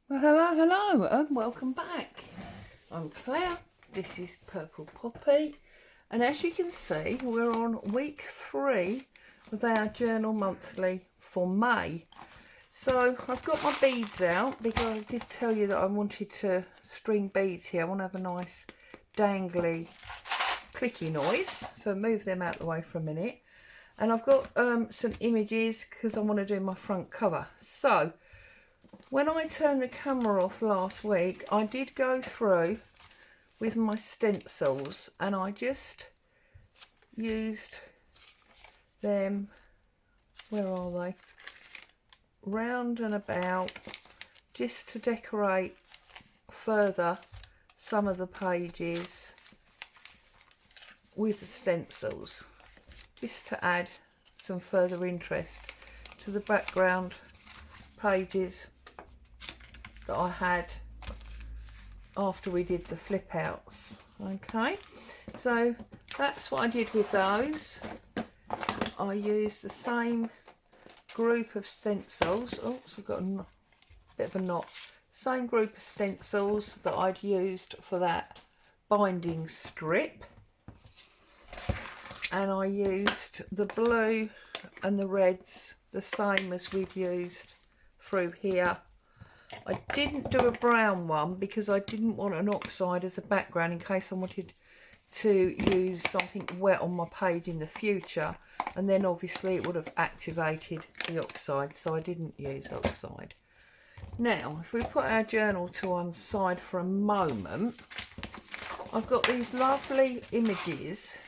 Well, hello, and welcome back. I'm Claire. This is Purple Poppy, and as you can see, we're on week 3 of our journal monthly for May. So I've got my beads out because I did tell you that I wanted to string beads here. I want to have a nice dangly clicky noise, so move them out the way for a minute. And I've got some images because I want to do my front cover. So when I turned the camera off last week, I did go through with my stencils and I just used them, where are they, round and about, just to decorate further some of the pages with the stencils, just to add some further interest to the background pages that I had after we did the flip outs. Okay, so that's what I did with those. I used the same group of stencils. Oh, so I've got a bit of a knot. Same group of stencils that I'd used for that binding strip, and I used the blue and the reds the same as we've used through here. I didn't do a brown one because I didn't want an oxide as a background in case I wanted to use something wet on my page in the future, and then obviously it would have activated the oxide, so I didn't use oxide. Now if we put our journal to one side for a moment, I've got these lovely images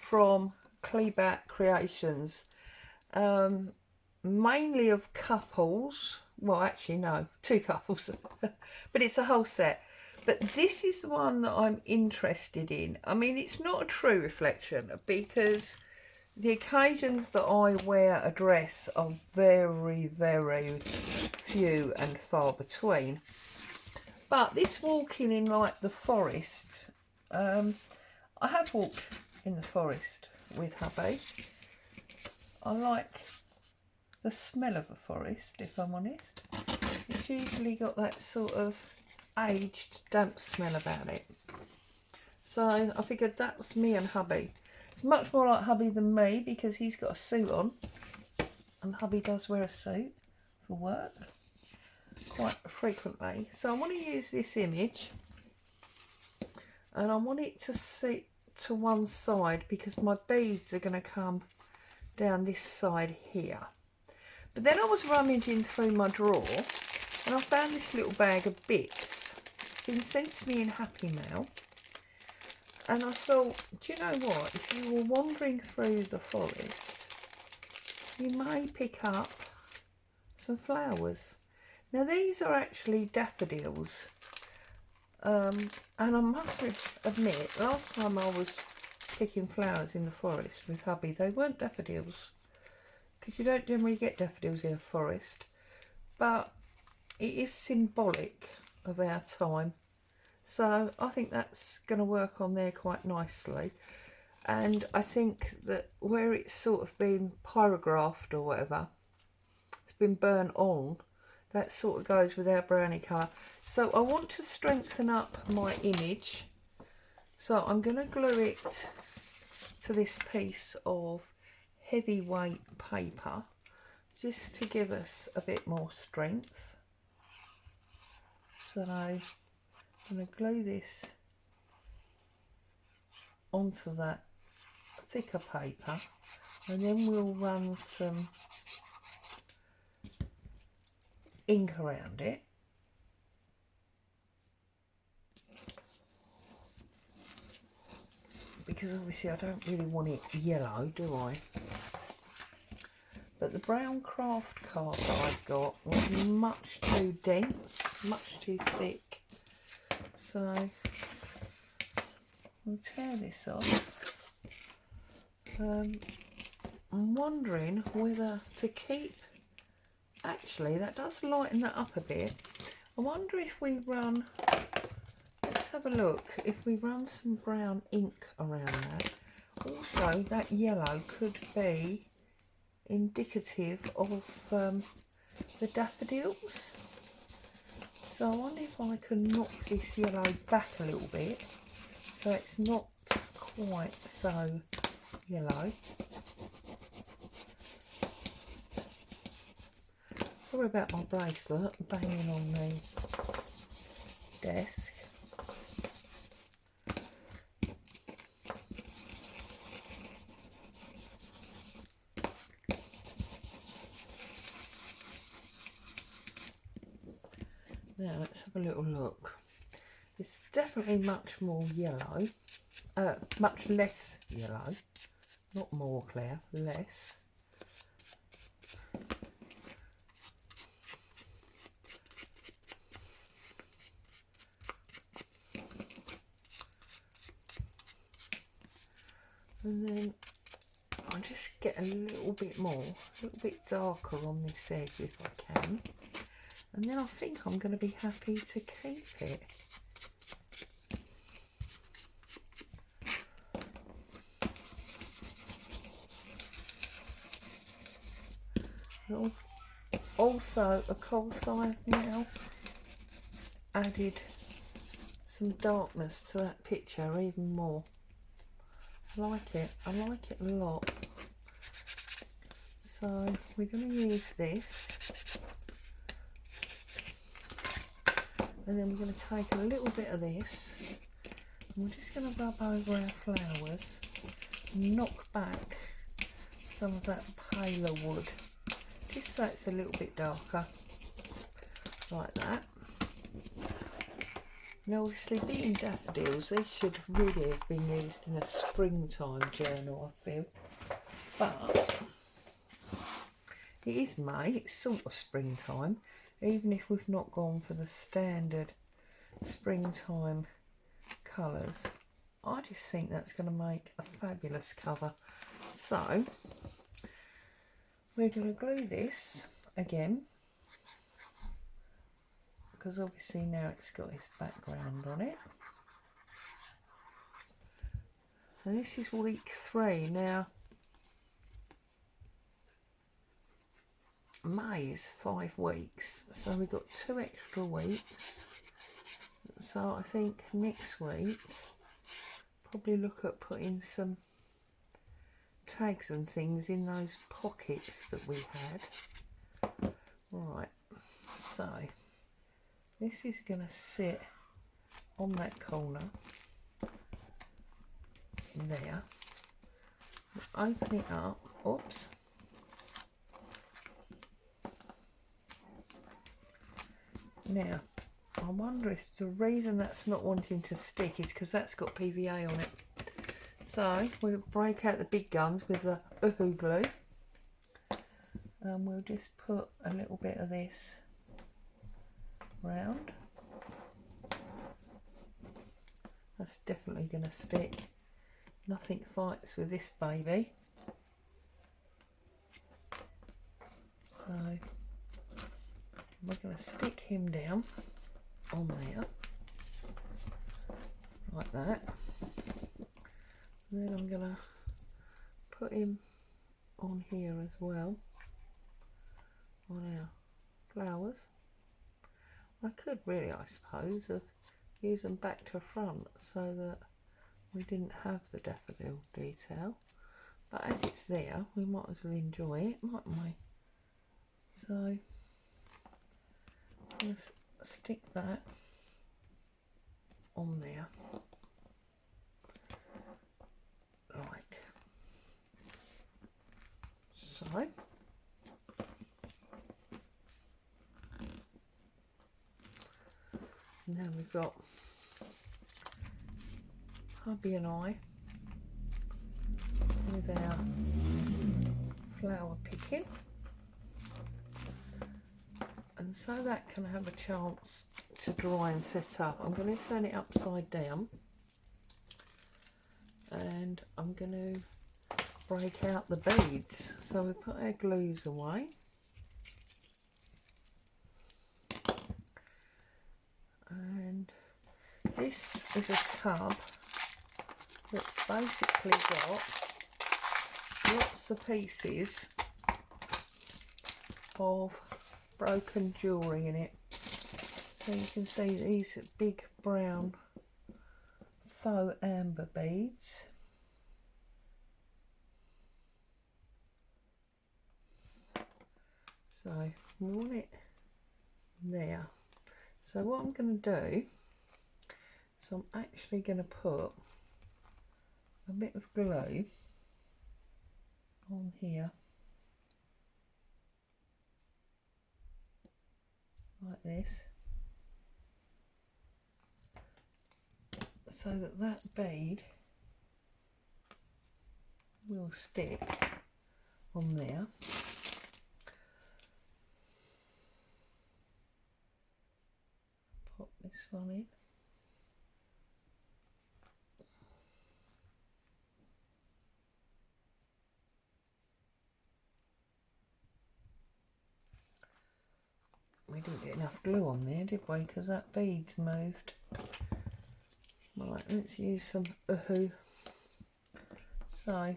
from Klebat Creations, mainly of couples. Well, actually no, 2 couples but it's a whole set. But this is the one that I'm interested in. I mean, it's not a true reflection because the occasions that I wear a dress are very, very few and far between. But this walking in like the forest, I have walked in the forest with hubby. I like the smell of a forest, if I'm honest. It's usually got that sort of aged, damp smell about it. So I figured that was me and hubby. It's much more like hubby than me because he's got a suit on, and hubby does wear a suit for work quite frequently. So I want to use this image and I want it to sit to one side because my beads are going to come down this side here. But then I was rummaging through my drawer and I found this little bag of bits. It's been sent to me in Happy Mail. And I thought, do you know what? If you were wandering through the forest, you may pick up some flowers. Now these are actually daffodils. And I must admit, last time I was picking flowers in the forest with hubby, they weren't daffodils, because you don't generally get daffodils in a forest, but it is symbolic of our time, so I think that's going to work on there quite nicely. And I think that where it's sort of been pyrographed or whatever, it's been burnt on, that sort of goes with our brownie colour. So I want to strengthen up my image, so I'm going to glue it to this piece of heavyweight paper just to give us a bit more strength. So I'm going to glue this onto that thicker paper, and then we'll run some ink around it. Because obviously I don't really want it yellow, do I? But the brown craft card that I've got was much too dense, much too thick. So we'll tear this off. I'm wondering whether to keep, actually that does lighten that up a bit. I wonder if we run, let's have a look, if we run some brown ink around that. Also that yellow could be indicative of the daffodils. So I wonder if I can knock this yellow back a little bit so it's not quite so yellow. Sorry about my bracelet banging on the desk. Now let's have a little look. It's definitely much more yellow, much less yellow, not more, Claire, less. And then I'll just get a little bit more, a little bit darker on this edge if I can. And then I think I'm going to be happy to keep it. Also, of course, I've now added some darkness to that picture even more. I like it a lot. So we're going to use this, and then we're going to take a little bit of this, and we're just going to rub over our flowers and knock back some of that paler wood, just so it's a little bit darker, like that. Now obviously being daffodils, they should really have been used in a springtime journal, I feel, but it is May, it's sort of springtime, even if we've not gone for the standard springtime colours. I just think that's going to make a fabulous cover. So we're going to glue this again, because obviously now it's got its background on it. And this is week 3. Now May is 5 weeks, so we've got 2 extra weeks. So I think next week probably look at putting some tags and things in those pockets that we had. Right, so this is going to sit on that corner there. Open it up. Oops. Now, I wonder if the reason that's not wanting to stick is because that's got PVA on it. So we'll break out the big guns with the Uhu glue, and we'll just put a little bit of this round. That's definitely going to stick. Nothing fights with this baby. So we're going to stick him down on there like that. And then I'm going to put him on here as well on our flowers. I could really, I suppose, have used them back to front so that we didn't have the daffodil detail, but as it's there we might as well enjoy it, mightn't we? So let's stick that on there like so. Now we've got hubby and I with our flower picking, and so that can have a chance to dry and set up. I'm going to turn it upside down, and I'm going to break out the beads. So we put our glues away, and this is a tub that's basically got lots of pieces of broken jewellery in it. So you can see these big brown faux amber beads. So we want it there. So what I'm going to do is I'm actually going to put a bit of glue on here like this, so that that bead will stick on there. Pop this one in. We didn't get enough glue on there, did we? Because that bead's moved. Right, let's use some Uhu. So,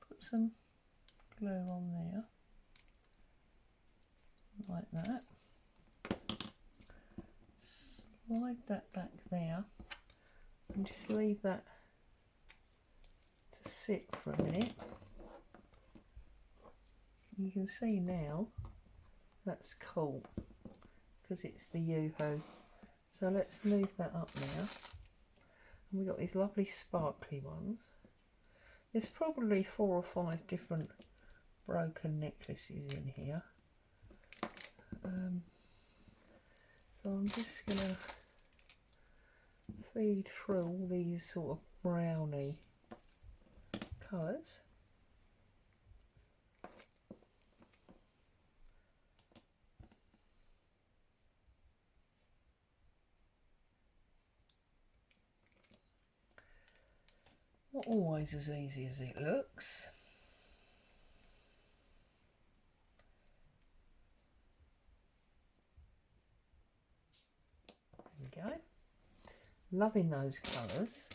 put some glue on there, like that. Slide that back there, and just leave that to sit for a minute. You can see now that's cool because it's the Yoo-hoo. So let's move that up now. And we've got these lovely sparkly ones. There's probably 4 or 5 different broken necklaces in here. So I'm just going to feed through all these sort of browny colours. Not always as easy as it looks. There we go. Loving those colours.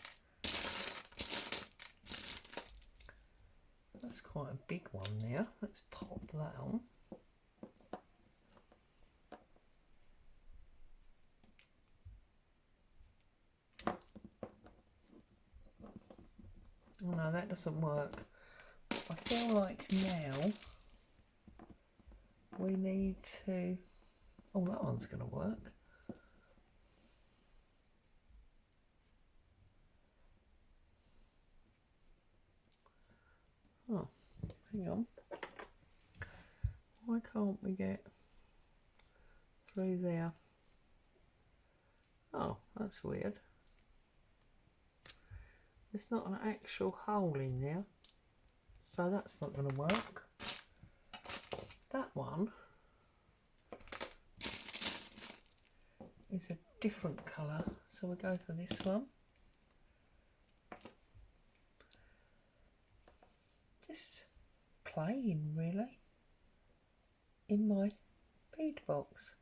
That's quite a big one there. Let's pop that on. Oh no, that doesn't work. I feel like now we need to... Oh, that one's going to work. Oh, hang on. Why can't we get through there? Oh, that's weird. There's not an actual hole in there, so that's not going to work. That one is a different colour, so we'll go for this one. Just plain, really, in my bead box.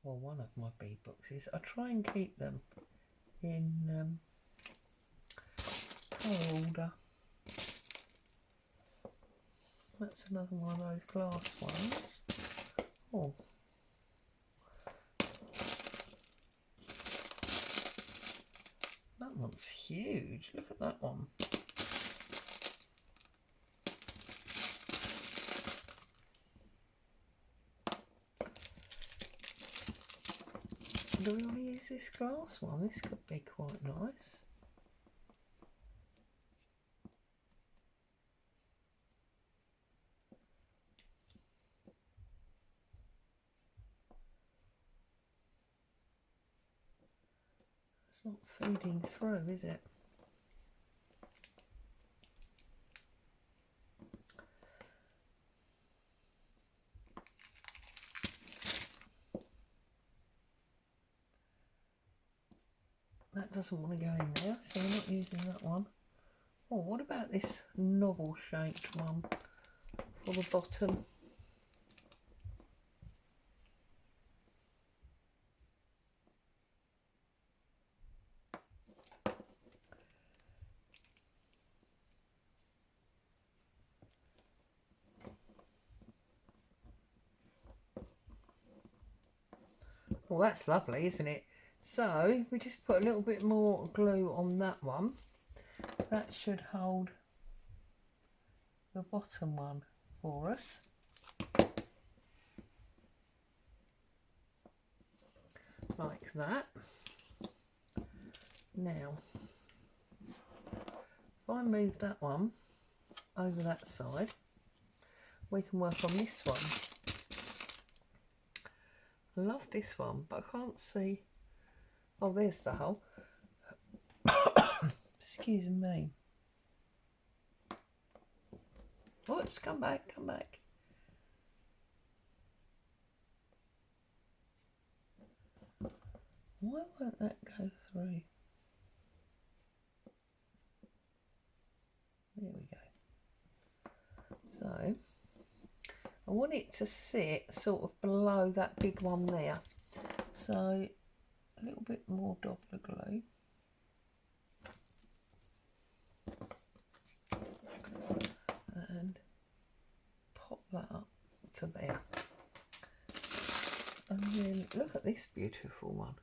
Well, one of my bead boxes. I try and keep them in colour order. That's another one of those glass ones. Oh. That one's huge. Look at that one. Do we want to use this glass one? This could be quite nice. It's not feeding through, is it? That doesn't want to go in there, so we're not using that one. Oh, what about this novel shaped one for the bottom? Well, that's lovely, isn't it? So if we just put a little bit more glue on that one, that should hold the bottom one for us. Like that. Now, if I move that one over that side, we can work on this one. I love this one, but I can't see. Oh, there's the hole. Excuse me. Oops, come back, come back. Why won't that go through? There we go. So, I want it to sit sort of below that big one there. So, a little bit more Doppler glue. And pop that up to there. And then look at this beautiful one.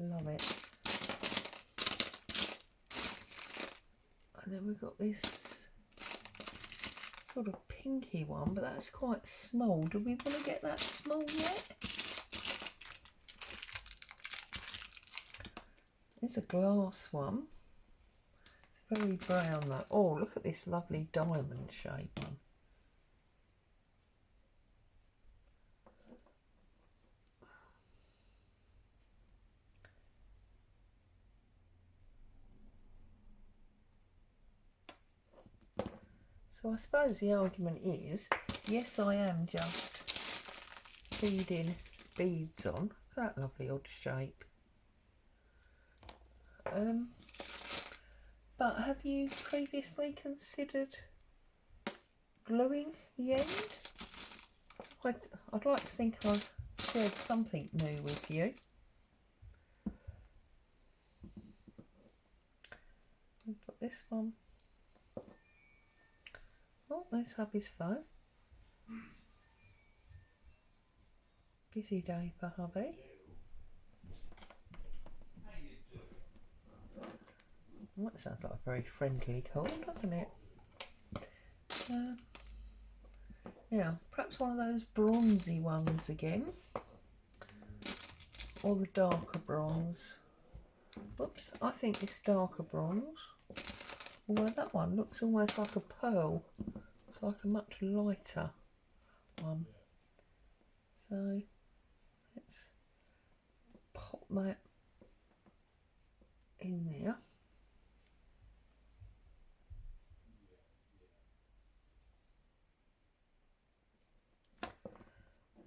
Love it. And then we've got this sort of pinky one, but that's quite small. Do we want to get that small yet? There's a glass one. It's very brown though. Oh, look at this lovely diamond shaped one. So I suppose the argument is, yes, I am just feeding beads on. That lovely odd shape. But have you previously considered gluing the end? I'd like to think I've shared something new with you. I'll put this one. Oh, there's hubby's phone. Busy day for hubby. Oh, that sounds like a very friendly call, doesn't it? Yeah, perhaps one of those bronzy ones again. Or the darker bronze. Whoops, I think this darker bronze. Although that one looks almost like a pearl. It's like a much lighter one. So let's pop that in there.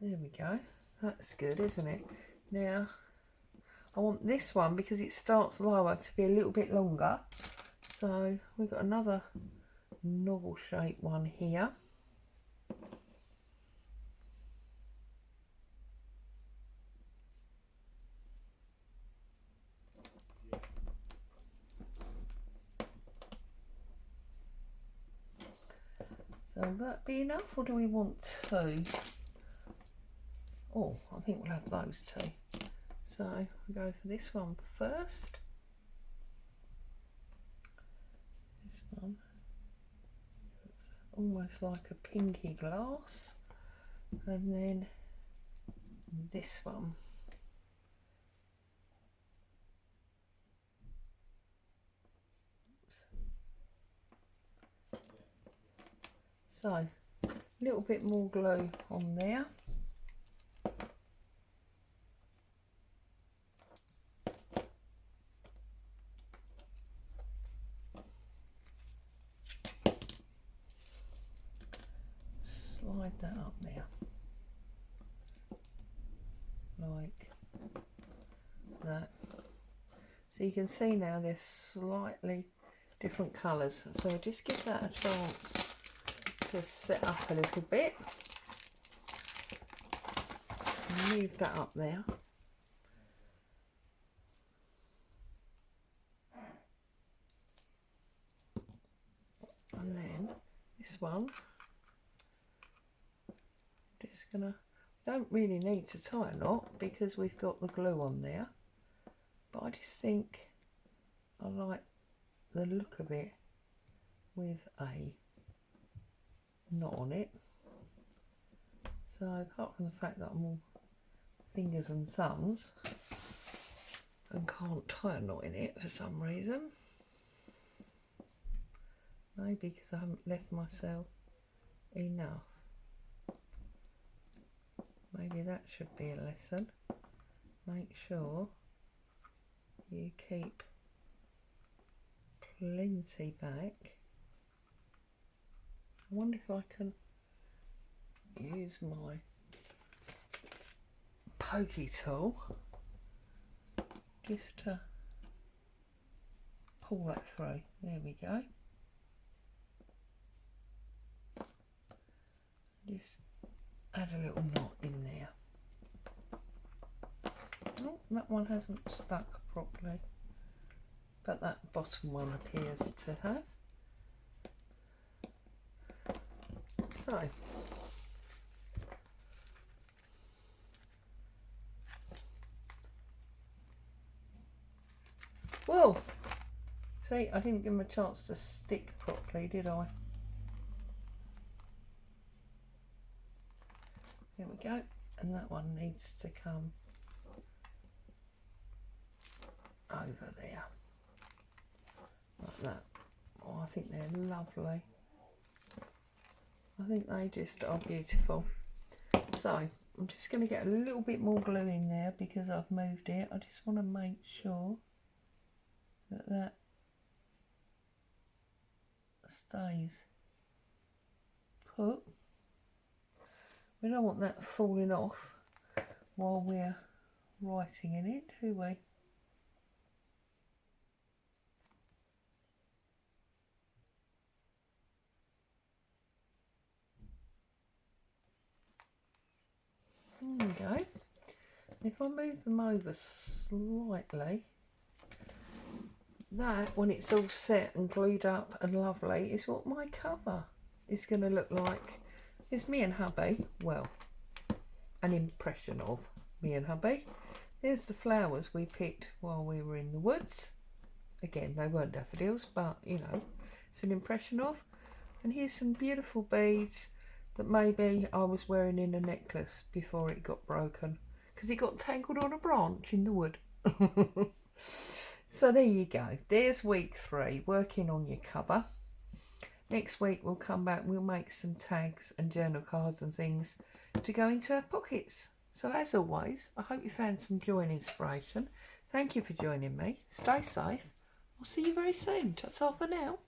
There we go. That's good, isn't it? Now, I want this one, because it starts lower, to be a little bit longer. So we've got another novel shaped one here. So will that be enough, or do we want two? Oh, I think we'll have those two. So we'll go for this one first. This one. It's almost like a pinky glass. And then this one. Oops. So a little bit more glue on there. Slide that up there, like that. So you can see now they're slightly different colours. So just give that a chance to set up a little bit. move that up there. And then this one, just gonna, don't really need to tie a knot because we've got the glue on there, but I just think I like the look of it with a knot on it. So apart from the fact that I'm all fingers and thumbs and can't tie a knot in it for some reason, maybe because I haven't left myself enough. Maybe that should be a lesson. Make sure you keep plenty back. I wonder if I can use my pokey tool just to pull that through. There we go. Just add a little knot in there. Oh, that one hasn't stuck properly, but that bottom one appears to have. So whoa, see, I didn't give them a chance to stick properly, did I? There we go, and that one needs to come over there like that. Oh, I think they're lovely. I think they just are beautiful. So I'm just going to get a little bit more glue in there because I've moved it. I just want to make sure that that stays put. We don't want that falling off while we're writing in it, do we? There we go. If I move them over slightly, that, when it's all set and glued up and lovely, is what my cover is going to look like. It's me and hubby, well, an impression of me and hubby. There's the flowers we picked while we were in the woods. Again, they weren't daffodils, but you know, it's an impression of. And here's some beautiful beads that maybe I was wearing in a necklace before it got broken because it got tangled on a branch in the wood. So there you go. There's week 3, working on your cover. Next week we'll come back, we'll make some tags and journal cards and things to go into our pockets. So as always, I hope you found some joy and inspiration. Thank you for joining me. Stay safe. I'll see you very soon. Ta-ta for now.